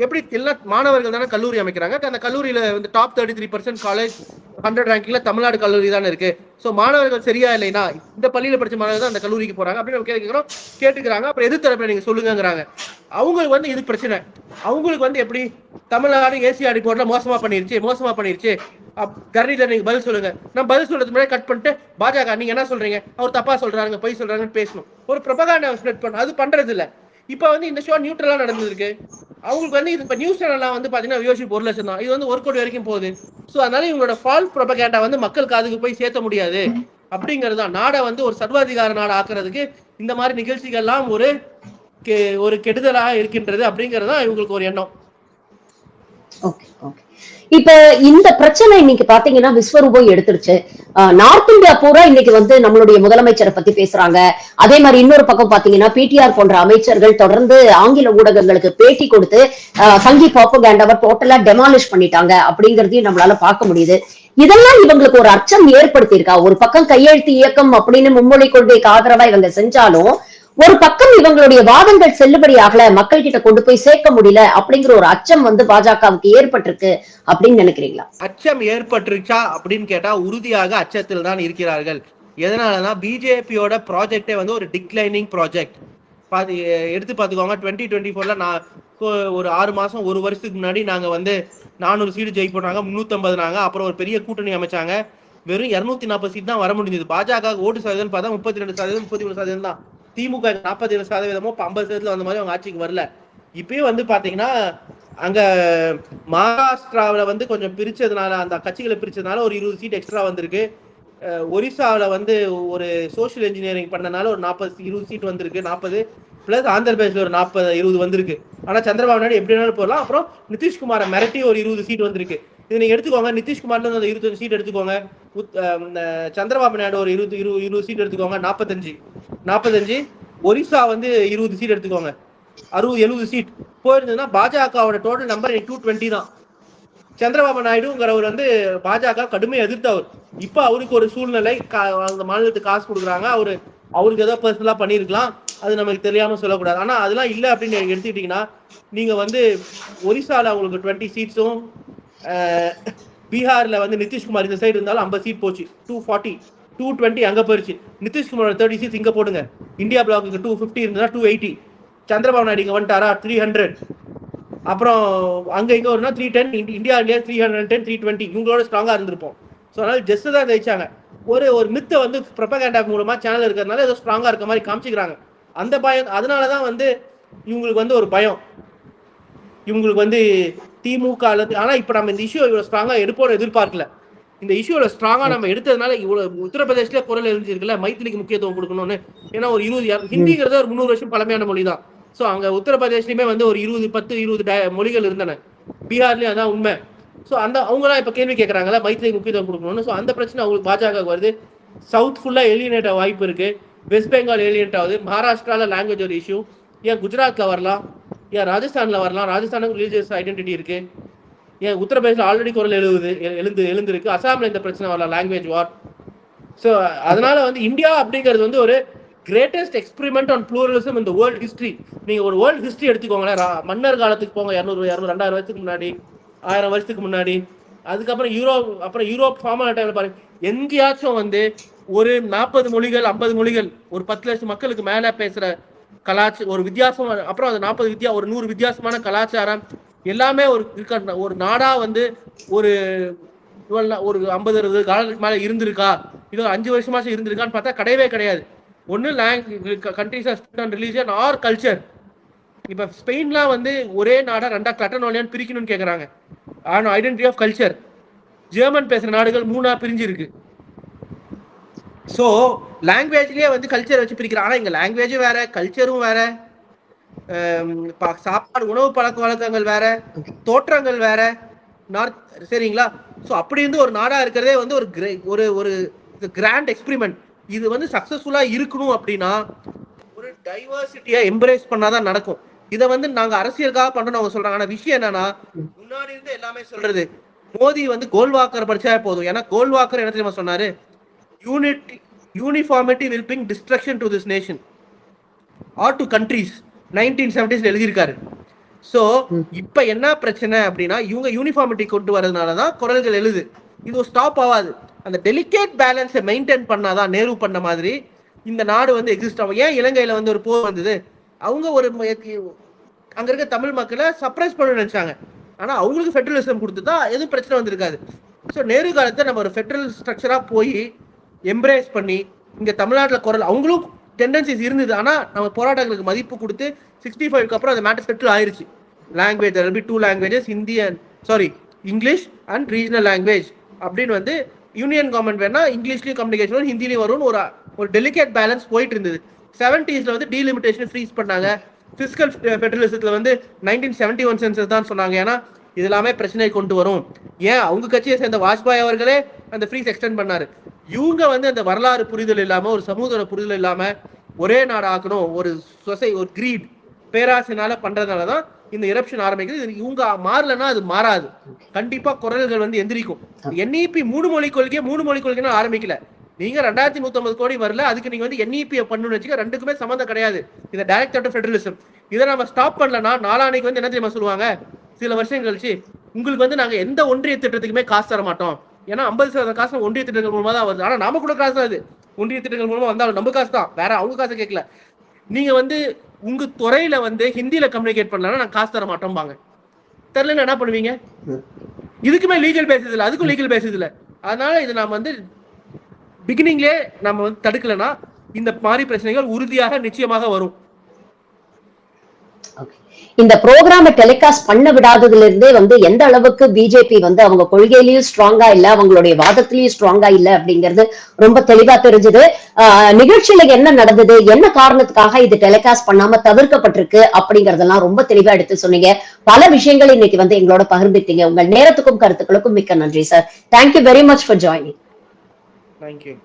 எப்படி எல்லாம் மாணவர்கள் தானே கல்லூரி அமைக்கிறாங்க, அந்த கல்லூரியில வந்து டாப் 33% காலேஜ் 100 ரேங்கிங்ல தமிழ்நாடு கல்லூரி தானே இருக்கு. ஸோ மாணவர்கள் சரியா இல்லைன்னா இந்த பள்ளியில படிச்ச மாணவர்கள் தான் அந்த கல்லூரிக்கு போறாங்க அப்படின்னு கேட்டுக்கிறாங்க. அப்புறம் எது தரப்புல நீங்க சொல்லுங்கிறாங்க. அவங்களுக்கு வந்து இது பிரச்சனை. அவங்களுக்கு வந்து எப்படி தமிழ்நாடு ஏசிஆர் ரிப்போர்ட்ல மோசமா பண்ணிருச்சு கரணில நீங்க பதில் சொல்லுங்க. நான் பதில் சொல்றது முன்னாடி கட் பண்ணிட்டு பாஜக நீங்க என்ன சொல்றீங்க, அவர் தப்பா சொல்றாங்க பொய் சொல்றாங்கன்னு பேசணும். ஒரு ப்ரொபகண்டா ஸ்ப்ரெட் பண்ணணும், அது பண்றது இல்ல. இப்ப வந்து இந்த ஷோ நியூட்ரலா நடந்திருக்கு. அவங்களுக்கு வந்து இப்ப நியூஸ் சேனல்லாம் வந்து பாத்தீங்கன்னா வியூவர்ஷிப் 1 லட்சம் தான், இது வந்து 1 கோடி வரைக்கும் போகுது. சோ அதனால இவங்களோட ஃபால்ஸ் ப்ரொபகண்டா வந்து மக்களுக்கு அதுக்கு போய் சேர்த்த முடியாது அப்படிங்கிறது தான். நாடை வந்து ஒரு சர்வாதிகார நாடு ஆக்குறதுக்கு இந்த மாதிரி நிகழ்ச்சிகள்லாம் ஒரு கெடுதலா இருக்கின்றது அப்படிங்கிறது தான் இவங்களுக்கு ஒரு எண்ணம். இப்ப இந்த பிரச்சனை இன்னைக்கு பாத்தீங்கன்னா விஸ்வரூபம் எடுத்துருச்சு. நார்த் இந்தியா பூரா இன்னைக்கு வந்து நம்மளுடைய முதலமைச்சரை பத்தி பேசுறாங்க. அதே மாதிரி இன்னொரு பக்கம் பாத்தீங்கன்னா பிடிஆர் போன்ற அமைச்சர்கள் தொடர்ந்து ஆங்கில ஊடகங்களுக்கு பேட்டி கொடுத்து சங்கி ப்ராபகண்டாவை டோட்டலா டெமாலிஷ் பண்ணிட்டாங்க அப்படிங்கறதையும் நம்மளால பார்க்க முடியுது. இதெல்லாம் இவங்களுக்கு ஒரு அச்சம் ஏற்படுத்தி இருக்கா? ஒரு பக்கம் கையெழுத்து இயக்கம் அப்படின்னு மும்மொழி கொள்கைக்கு ஆதரவா இவங்க செஞ்சாலும் ஒரு பக்கம் இவங்களுடைய வாதங்கள் செல்லுபடி ஆகல, மக்கள் கிட்ட கொண்டு போய் சேர்க்க முடியல அப்படிங்கிற ஒரு அச்சம் வந்து பாஜகவுக்கு ஏற்பட்டிருக்கு அப்படின்னு நினைக்கிறீங்களா? அச்சம் ஏற்பட்டுருச்சா அப்படின்னு கேட்டா உறுதியாக அச்சத்தில் தான் இருக்கிறார்கள். எதனாலனா பிஜேபியோட ப்ராஜெக்டே வந்து ஒரு டிக்ளைனிங் ப்ராஜெக்ட். எடுத்து பாத்துக்கோங்க, 2024ல நான் ஒரு 6 மாசம் 1 வருஷத்துக்கு முன்னாடி நாங்க வந்து 400 சீட்டு ஜெயிப்போம், 350 நாங்க. அப்புறம் ஒரு பெரிய கூட்டணி அமைச்சாங்க, வெறும் 240 சீட் தான் வர முடிஞ்சது. பாஜக ஓட்டு சதவீதம் பார்த்தா 32%, 33% தான். திமுக 47%, 50% வந்த மாதிரி அவங்க ஆட்சிக்கு வரல. இப்பயும் வந்து பாத்தீங்கன்னா அங்க மகாராஷ்டிராவில வந்து கொஞ்சம் பிரிச்சதுனால, அந்த கட்சிகளை பிரிச்சதுனால ஒரு 20 சீட் எக்ஸ்ட்ரா வந்திருக்கு. ஒரிசாவில வந்து ஒரு சோசியல் இன்ஜினியரிங் பண்ணனால ஒரு 20 சீட் வந்திருக்கு, 40 பிளஸ் ஆந்திர பிரதேஷ்ல ஒரு 20 வந்திருக்கு. ஆனா சந்திரபாபு நாயுடு எப்படி வேணாலும் போடலாம். அப்புறம் நிதிஷ்குமாரை மிரட்டி ஒரு 20 சீட் வந்திருக்கு. இது நீங்க எடுத்துக்கோங்க, நிதிஷ்குமார்ல அந்த 25 சீட் எடுத்துக்கோங்க, சந்திரபாபு நாயுடு ஒரு 20 சீட் எடுத்துக்கோங்க, 45. ஒரிசா வந்து 20 சீட் எடுத்துக்கோங்க, 60-70 சீட் போயிருந்ததுன்னா பாஜகவோட டோட்டல் நம்பர் 220 தான். சந்திரபாபு நாயுடுங்கிறவர் வந்து பாஜக கடுமையை எதிர்த்தவர். இப்ப அவருக்கு ஒரு சூழ்நிலை, அந்த மாநிலத்துக்கு காசு கொடுக்குறாங்க, அவருக்கு ஏதோ பர்சனலா பண்ணிருக்கலாம், அது நமக்கு தெரியாம சொல்லக்கூடாது. ஆனா அதெல்லாம் இல்ல அப்படின்னு எடுத்துக்கிட்டீங்கன்னா, நீங்க வந்து ஒரிசால அவங்களுக்கு 20 சீட்ஸும், பீகார்ல வந்து நிதிஷ்குமார் இந்த சைடு இருந்தாலும் 50 சீட் போச்சு, 240, 220 அங்க போயிருச்சு. நிதிஷ்குமாரோட 30 சீட்ஸ் இங்க போடுங்க. இந்தியா பிளாக்கு 250 இருந்தா 280. சந்திரபாபு நாயுடு இங்க வந்துட்டாரா 300. அப்புறம் அங்க இங்க ஒரு 310, இந்தியாவிலேயே 310, 320 இவங்களோட ஸ்ட்ராங்கா இருந்திருப்போம். ஸோ அதனால ஜஸ்ட் தான் ஜெயிச்சாங்க. ஒரு மித்தை வந்து ப்ரொபகண்டா மூலமா சேனல் இருக்கிறதுனால ஏதோ ஸ்ட்ராங்கா இருக்க மாதிரி காமிச்சிக்கிறாங்க. அந்த பயம், அதனாலதான் வந்து இவங்களுக்கு வந்து ஒரு பயம், இவங்களுக்கு வந்து திமுக. ஆனா இப்ப நம்ம இந்த இஷ்யூ இவ்வளவு ஸ்ட்ராங்கா எடுப்போம் எதிர்பார்க்கல. இந்த இஷ்யூல ஸ்ட்ராங்கா நம்ம எடுத்ததுனால இவ்வளவு உத்தரப்பிரதேஷ்ல குரல் எழுந்திருக்குல்ல மைத்திலிக்கு முக்கியத்துவம் கொடுக்கணும்னு. ஏன்னா ஒரு 20 ஹிந்திங்கிறது ஒரு 300 வருஷம் பழமையான மொழி தான். ஸோ அங்க உத்தரப்பிரதேஷ்லயுமே வந்து ஒரு 10-20 மொழிகள் இருந்தன. பீகார்லயும் அதான் உண்மை. ஸோ அந்த அவங்களாம் இப்ப கேள்வி கேட்கறாங்கல்ல மைத்திலிக்கு முக்கியத்துவம் கொடுக்கணும்னு. ஸோ அந்த பிரச்சனை அவங்களுக்கு பாஜக வருது. சவுத் ஃபுல்லா எலியனேட் வாய்ப்பு இருக்கு. வெஸ்ட் பெங்கால் எலியனேட் ஆகுது. மகாராஷ்டிரால லாங்குவேஜ் ஒரு இஷ்யூ. ஏன் குஜராத்ல வரலாம், ஏன் ராஜஸ்தான்ல வரலாம். ராஜஸ்தானுக்கு ரிலீஜியஸ் ஐடென்டிட்டி இருக்கு. ஏன் உத்தரப்பிரதேசில் ஆல்ரெடி குரல் எழுந்திருக்கு. அசாம்ல இந்த பிரச்சனை வரலாம், லாங்குவேஜ் வார். ஸோ அதனால வந்து இந்தியா அப்படிங்கிறது வந்து ஒரு கிரேட்டஸ்ட் எக்ஸ்பெரிமெண்ட் ஆன் ப்ளூரலிசம் இந்த வேர்ல்ட் ஹிஸ்டரி. நீங்க ஒரு வேர்ல்ட் ஹிஸ்டரி எடுத்துக்கோங்களேன். மன்னர் காலத்துக்கு போங்க, 200-2000 வருஷத்துக்கு முன்னாடி, 1000 வருஷத்துக்கு முன்னாடி. அதுக்கப்புறம் யூரோப் ஃபார்ம் ஆன டைம்ல பாருங்க, எங்கேயாச்சும் வந்து ஒரு 40 மொழிகள் 50 மொழிகள் ஒரு 10 லட்சம் மக்களுக்கு மேல பேசுற கலாச்சாரம், ஒரு வித்தியாசம். அப்புறம் அது 40 ஒரு 100 வித்தியாசமான கலாச்சாரம் எல்லாமே ஒரு நாடா வந்து ஒரு 50-60 காலத்துக்கு மேல இருந்திருக்கா, இது 5 வருஷமாச்சும் இருந்திருக்கான்னு பார்த்தா கிடையவே கிடையாது. ஒன்னு countries R religion R culture. இப்ப ஸ்பெயின்லாம் வந்து ஒரே நாடா 2 கட்டணோலியான்னு பிரிக்கணும்னு கேக்குறாங்க. ஆனா ஐடென்டிட்டி ஆஃப் கல்ச்சர். ஜெர்மன் பேசுற நாடுகள் 3 பிரிஞ்சு இருக்கு. ஸோ லாங்குவேஜ்லயே வந்து கல்ச்சர் வச்சு பிரிக்கிறாங்க. ஆனா இங்க லாங்குவேஜும் வேற, கல்ச்சரும் வேற, சாப்பாடு உணவு பழக்க வழக்கங்கள் வேற, தோற்றங்கள் வேற. சரிங்களா? ஸோ அப்படி இருந்து ஒரு நாடா இருக்கிறதே வந்து ஒரு கிராண்ட் எக்ஸ்பெரிமெண்ட். இது வந்து சக்சஸ்ஃபுல்லா இருக்கணும் அப்படின்னா ஒரு டைவர்சிட்டியா எம்பரேஸ் பண்ணாதான் நடக்கும். இதை வந்து நாங்க அரசியலுக்காக பண்றோம்னு அவங்க சொல்றாங்க. ஆனா விஷயம் என்னன்னா, முன்னாடி இருந்து எல்லாமே சொல்றது மோடி வந்து கோல்வாக்கர் படிச்சா போதும். ஏன்னா கோல்வாக்கர் என்ன தெரியுமா சொன்னாரு? Uniformity will bring destruction to this nation or to countries 1970s எழுதியிருக்காரு. ஸோ இப்ப என்ன பிரச்சனை அப்படின்னா, இவங்க யூனிஃபார்மிட்டி கொண்டு வரதுனாலதான் குரல்கள் எழுது. இது ஸ்டாப் ஆகாது. அந்த டெலிகேட் பேலன்ஸை மெயின்டைன் பண்ணாதான் நேரு பண்ண மாதிரி இந்த நாடு வந்து எக்ஸிஸ்ட் ஆகும். ஏன் இலங்கையில வந்து ஒரு போர் வந்தது? அவங்க அங்க இருக்க தமிழ் மக்களை சப்ரைஸ் பண்ண நினைச்சாங்க. ஆனா அவங்களுக்கு ஃபெடரலிசம் கொடுத்துட்டா எதுவும் பிரச்சனை வந்திருக்காது. ஸோ நேரு காலத்தை நம்ம ஒரு ஃபெடரல் ஸ்ட்ரக்சரா போய் எம்ப்ரேஸ் பண்ணி இங்க தமிழ்நாட்டில் குரல் அவங்களும் டெண்டன்சிஸ் இருந்தது. ஆனா நம்ம போராட்டங்களுக்கு மதிப்பு கொடுத்து 65க்கு அப்புறம் அந்த மேட்டர் செட்டில் ஆயிருச்சு. Language there will be 2 languages, English and regional language அப்படின்னு வந்து யூனியன் கவர்மெண்ட் வேணா இங்கிலீஷ்லயும் கம்யூனிகேஷன் வரும், ஹிந்திலையும் வரும்னு ஒரு டெலிகேட் பேலன்ஸ் போயிட்டு இருந்தது. 70s வந்து டீலிமிட்டேஷன் ஃப்ரீஸ் பண்ணாங்க. பிசிக்கல் ஃபெடரலிசத்துல வந்து 1971 சென்சஸ் தான் சொன்னாங்க. ஏன்னா இது எல்லாமே பிரச்சனை கொண்டு வரும். ஏன் அவங்க கட்சியை சேர்ந்த வாஜ்பாய் அவர்களே அந்த ஃப்ரீஸ் எக்ஸ்டெண்ட் பண்ணாரு. இவங்க வந்து அந்த வரலாறு புரிதல் இல்லாம, ஒரு சமூக புரிதல் இல்லாம ஒரே நாடு ஆக்கணும், ஒரு கிரீட் பேராசைனால பண்றதுனாலதான் இந்த இரப்ஷன் ஆரம்பிக்குது. இவங்க மாறலன்னா அது மாறாது. கண்டிப்பா குரல்கள் வந்து எந்திரிக்கும். NEP 3 மொழி கொள்கைன்னு ஆரம்பிக்கல. நீங்க 2150 கோடி வரல, அதுக்கு நீங்க வந்து NEP பண்ணணும்னு வச்சுக்க. ரெண்டுக்குமே சம்மந்தம் கிடையாது. இந்த டைரக்ட் ஆஃப் ஃபெடரலிசம். இதை நம்ம ஸ்டாப் பண்ணலன்னா நாளானைக்கு வந்து என்ன தெரியுமா சொல்லுவாங்க? சில வருஷம் கழிச்சு உங்களுக்கு வந்து நாங்க எந்த ஒன்றிய திட்டத்துக்குமே காசு தர மாட்டோம். ஏன்னா 50% காசு ஒன்றிய திட்டங்கள் மூலமா தான் வருது. ஆனா நாம கூட காசு தான். அது ஒன்றிய திட்டங்கள் மூலமா வந்தாலும் நம்ம காசு தான், வேற அவங்க காசு கேட்கல. நீங்க வந்து உங்க துறையில வந்து ஹிந்தியில கம்யூனிகேட் பண்ணலன்னா நாங்க காசு தர மாட்டோம்பாங்க. தெரியல என்ன பண்ணுவீங்க? இதுக்குமே லீகல் பேசஸ் இல்லை, அதுக்கும் லீகல் பேசஸ் இல்லை. அதனால இது நாம வந்து பிகினிங்லேயே நம்ம வந்து தடுக்கலன்னா இந்த மாதிரி பிரச்சனைகள் உறுதியாக நிச்சயமாக வரும். இந்த ப்ரோக்ராமை டெலிகாஸ்ட் பண்ண விடாததுல இருந்தே வந்து எந்த அளவுக்கு பிஜேபி வந்து அவங்க கொள்கையிலயும் ஸ்ட்ராங்கா இல்ல, அவங்களுடைய வாதத்திலயும் ஸ்ட்ராங்கா இல்ல அப்படிங்கிறது ரொம்ப தெளிவா தெரிஞ்சது. நிகழ்ச்சியில என்ன நடந்தது, என்ன காரணத்துக்காக இது டெலிகாஸ்ட் பண்ணாம தவிர்க்கப்பட்டிருக்கு அப்படிங்கறதெல்லாம் ரொம்ப தெளிவா எடுத்து சொன்னீங்க. பல விஷயங்கள் இன்னைக்கு வந்து எங்களோட பகிர்ந்துட்டீங்க. உங்கள் நேரத்துக்கும் கருத்துக்களுக்கும் மிக்க நன்றி sir. Thank you very much for joining. Thank you.